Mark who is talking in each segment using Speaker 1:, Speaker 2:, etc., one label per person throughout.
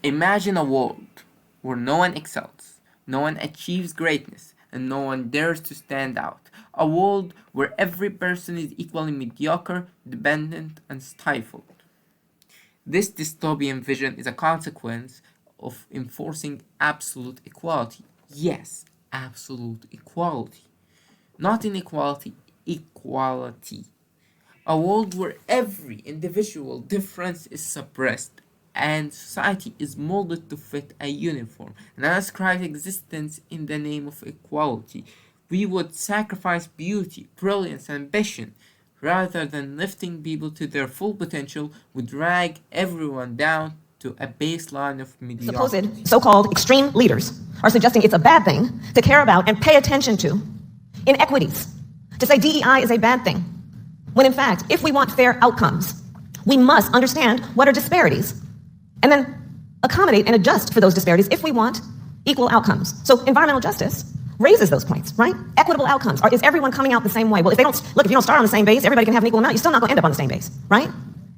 Speaker 1: Imagine a world where no one excels, no one achieves greatness, and no one dares to stand out. A world where every person is equally mediocre, dependent, and stifled. This dystopian vision is a consequence of enforcing absolute equality. Yes, absolute equality. Not inequality, equality. A world where every individual difference is suppressed and society is molded to fit a uniform and ascribe existence in the name of equality. We would sacrifice beauty, brilliance, ambition. Rather than lifting people to their full potential, we drag everyone down to a baseline of mediocrity.
Speaker 2: Supposed so-called extreme leaders are suggesting it's a bad thing to care about and pay attention to inequities, to say DEI is a bad thing, when in fact, if we want fair outcomes, we must understand what are disparities and then accommodate and adjust for those disparities if we want equal outcomes. So environmental justice raises those points, right? Equitable outcomes. Is everyone coming out the same way? Well, if you don't start on the same base, everybody can have an equal amount, you're still not going to end up on the same base, right?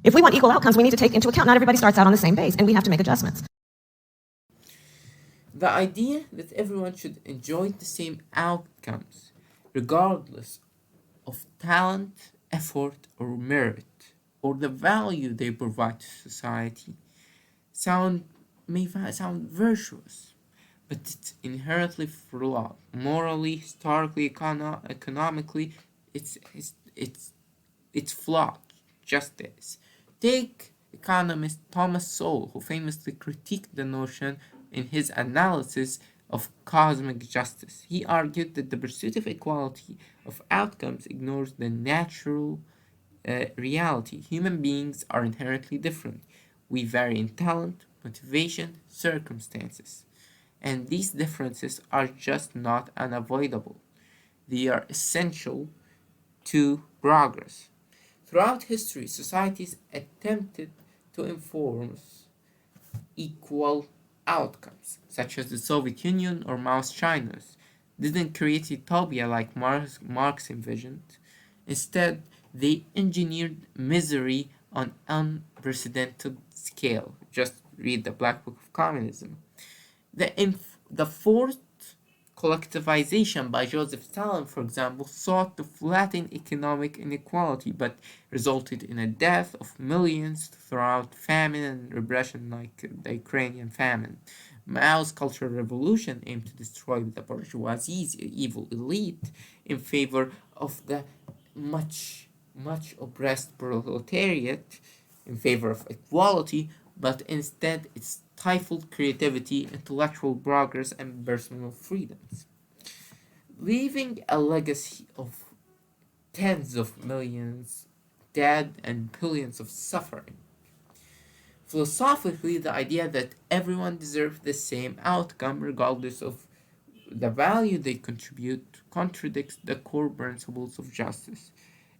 Speaker 2: If we want equal outcomes, we need to take into account not everybody starts out on the same base, and we have to make adjustments.
Speaker 1: The idea that everyone should enjoy the same outcomes, regardless of talent, effort, or merit, or the value they provide to society, may sound virtuous, but it's inherently flawed. Morally, historically, economically, it's flawed. Justice. Take economist Thomas Sowell, who famously critiqued the notion in his analysis of cosmic justice. He argued that the pursuit of equality of outcomes ignores the natural reality. Human beings are inherently different. We vary in talent, motivation, circumstances. And these differences are just not unavoidable. They are essential to progress. Throughout history, societies attempted to enforce equal outcomes, such as the Soviet Union or Mao's China, didn't create utopia like Marx envisioned. Instead, they engineered misery on unprecedented scale. Just read the Black Book of Communism. The forced collectivization by Joseph Stalin, for example, sought to flatten economic inequality but resulted in a death of millions throughout famine and repression like the Ukrainian famine. Mao's Cultural Revolution aimed to destroy the bourgeoisie, evil elite, in favor of the much oppressed proletariat, in favor of equality, but instead it stifled creativity, intellectual progress, and personal freedoms, leaving a legacy of tens of millions dead and billions of suffering. Philosophically, the idea that everyone deserves the same outcome regardless of the value they contribute contradicts the core principles of justice.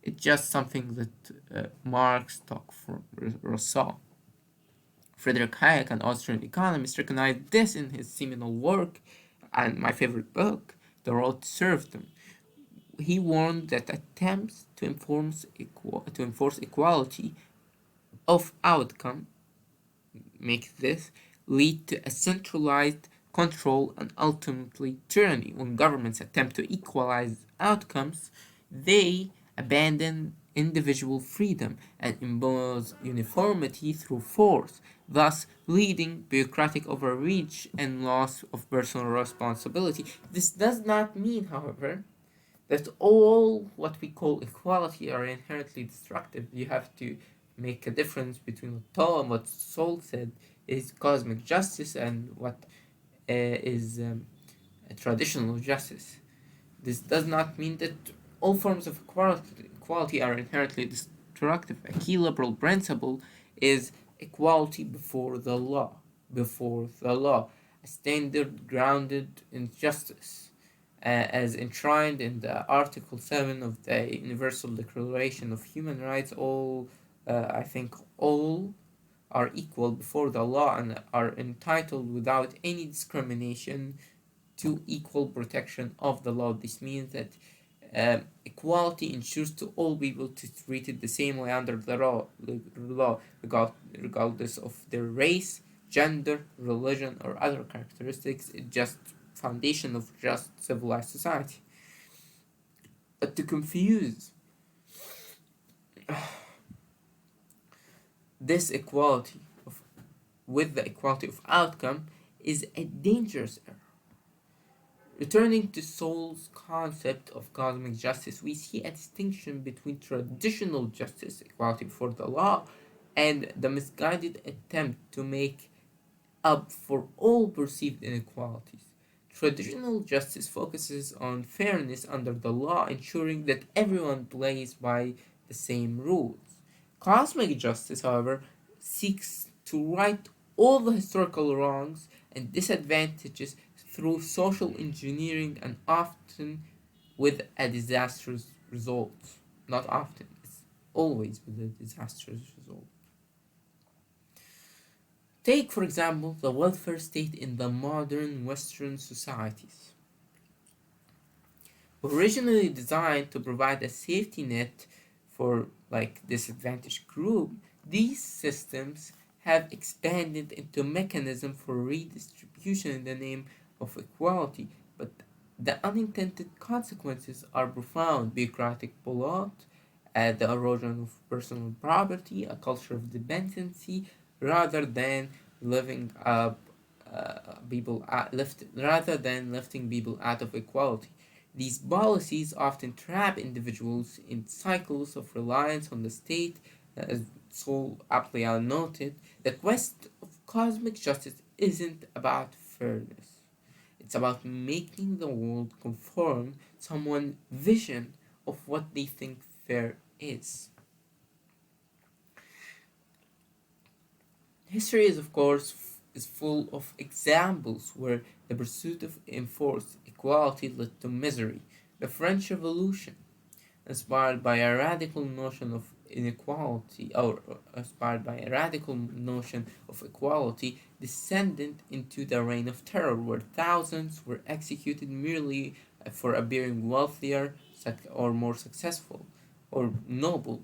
Speaker 1: It's just something that Marx took from Rousseau. Friedrich Hayek, an Austrian economist, recognized this in his seminal work and my favorite book, The Road to Serfdom. He warned that attempts to enforce equality of outcome make this lead to a centralized control and ultimately tyranny. When governments attempt to equalize outcomes, they abandon individual freedom and impose uniformity through force, thus leading bureaucratic overreach and loss of personal responsibility. This does not mean, however, that all what we call equality are inherently destructive. You have to make a difference between what Toa and what Soul said is cosmic justice and what is traditional justice. This does not mean that all forms of equality are inherently destructive. A key liberal principle is equality before the law. Before the law, a standard grounded in justice, as enshrined in the Article 7 of the Universal Declaration of Human Rights. I think all are equal before the law and are entitled without any discrimination to equal protection of the law. This means that equality ensures to all people to be treated the same way under the law regardless of their race, gender, religion, or other characteristics. It's just foundation of just civilized society. But to confuse this equality of, with the equality of outcome is a dangerous error. Returning to Soule's concept of cosmic justice, we see a distinction between traditional justice, equality before the law, and the misguided attempt to make up for all perceived inequalities. Traditional justice focuses on fairness under the law, ensuring that everyone plays by the same rules. Cosmic justice, however, seeks to right all the historical wrongs and disadvantages through social engineering and often with a disastrous result. Not often, it's always with a disastrous result. Take, for example, the welfare state in the modern Western societies. Originally designed to provide a safety net for like disadvantaged group, these systems have expanded into mechanism for redistribution in the name of equality, but the unintended consequences are profound: bureaucratic bloat, the erosion of personal property, a culture of dependency, rather than living up rather than lifting people out of equality. These policies often trap individuals in cycles of reliance on the state, as so aptly noted. The quest of cosmic justice isn't about fairness. It's about making the world conform someone's vision of what they think fair is. History is, of course, is full of examples where the pursuit of enforced equality led to misery. The French Revolution, inspired by a radical notion of inequality, or inspired by a radical notion of equality, descended into the reign of terror, where thousands were executed merely for appearing wealthier or more successful or noble.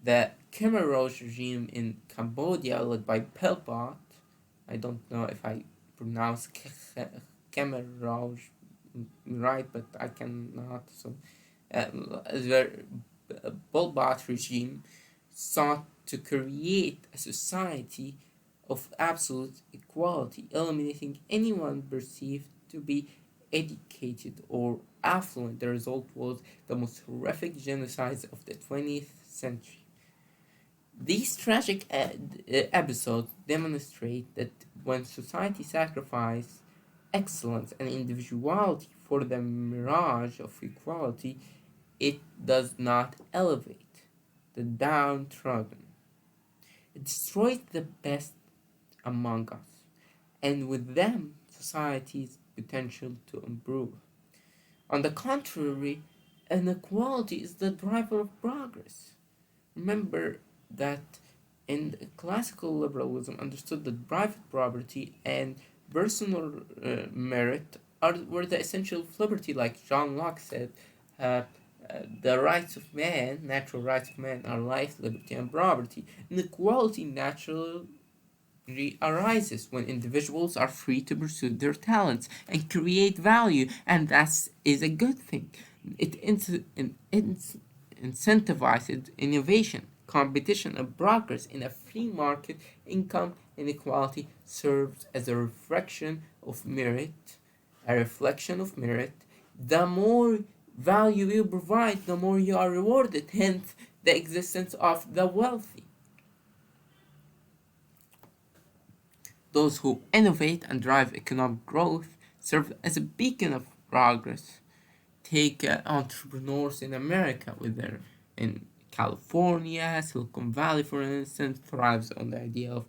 Speaker 1: The Khmer Rouge regime in Cambodia, led by Pol Pot, I don't know if I pronounce Khmer Rouge right, but I cannot. So, the Pol Pot regime sought to create a society of absolute equality, eliminating anyone perceived to be educated or affluent. The result was the most horrific genocides of the 20th century. These tragic episodes demonstrate that when society sacrifices excellence and individuality for the mirage of equality, it does not elevate the downtrodden. It destroys the best among us, and with them, society's potential to improve. On the contrary, inequality is the driver of progress. Remember that in classical liberalism understood that private property and personal merit were the essential of liberty, like John Locke said. Uh, the rights of man, natural rights of man, are life, liberty, and property. Inequality naturally arises when individuals are free to pursue their talents and create value, and that is a good thing. It incentivizes innovation, competition, and progress in a free market. Income inequality serves as a reflection of merit, a reflection of merit. The more value you provide, the more you are rewarded, hence the existence of the wealthy. Those who innovate and drive economic growth serve as a beacon of progress. Take entrepreneurs in America, whether in California, Silicon Valley, for instance, thrives on the idea of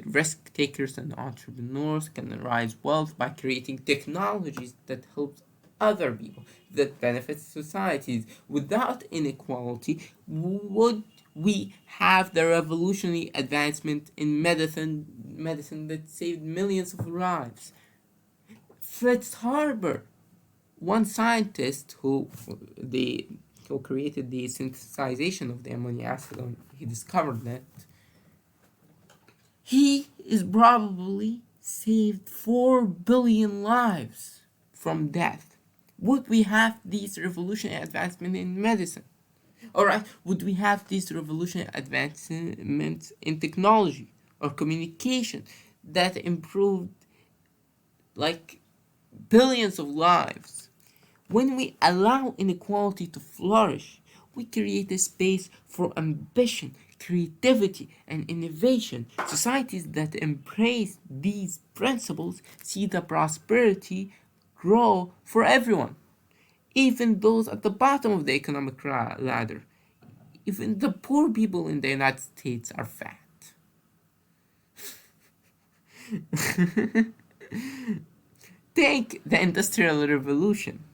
Speaker 1: risk takers and entrepreneurs can rise wealth by creating technologies that help other people, that benefits societies. Without inequality, would we have the revolutionary advancement in medicine that saved millions of lives? Fritz Haber, one scientist who created the synthesization of the ammonia acid, he discovered that he is probably saved 4 billion lives from death. Would we have these revolutionary advancements in medicine? Alright, would we have these revolutionary advancements in technology or communication that improved like billions of lives? When we allow inequality to flourish, we create a space for ambition, creativity, and innovation. Societies that embrace these principles see the prosperity grow for everyone, even those at the bottom of the economic ladder. Even the poor people in the United States are fat. Take the Industrial Revolution,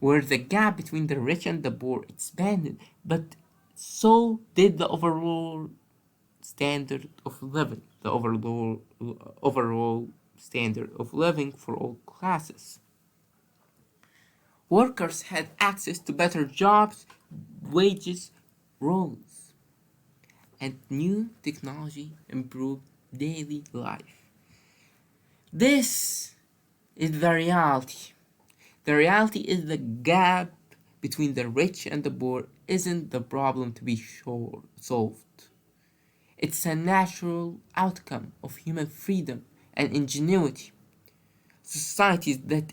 Speaker 1: where the gap between the rich and the poor expanded, but so did the overall standard of living, the overall standard of living for all classes. Workers had access to better jobs, wages, roles, and new technology improved daily life. This is the reality. The reality is the gap between the rich and the poor isn't the problem to be solved. It's a natural outcome of human freedom and ingenuity. Societies that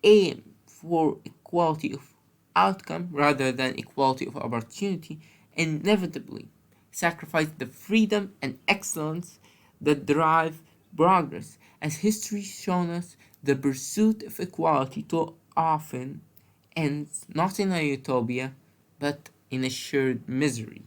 Speaker 1: aim for equality of outcome rather than equality of opportunity inevitably sacrifice the freedom and excellence that drive progress. As history shown us, the pursuit of equality too often ends not in a utopia but in a shared misery.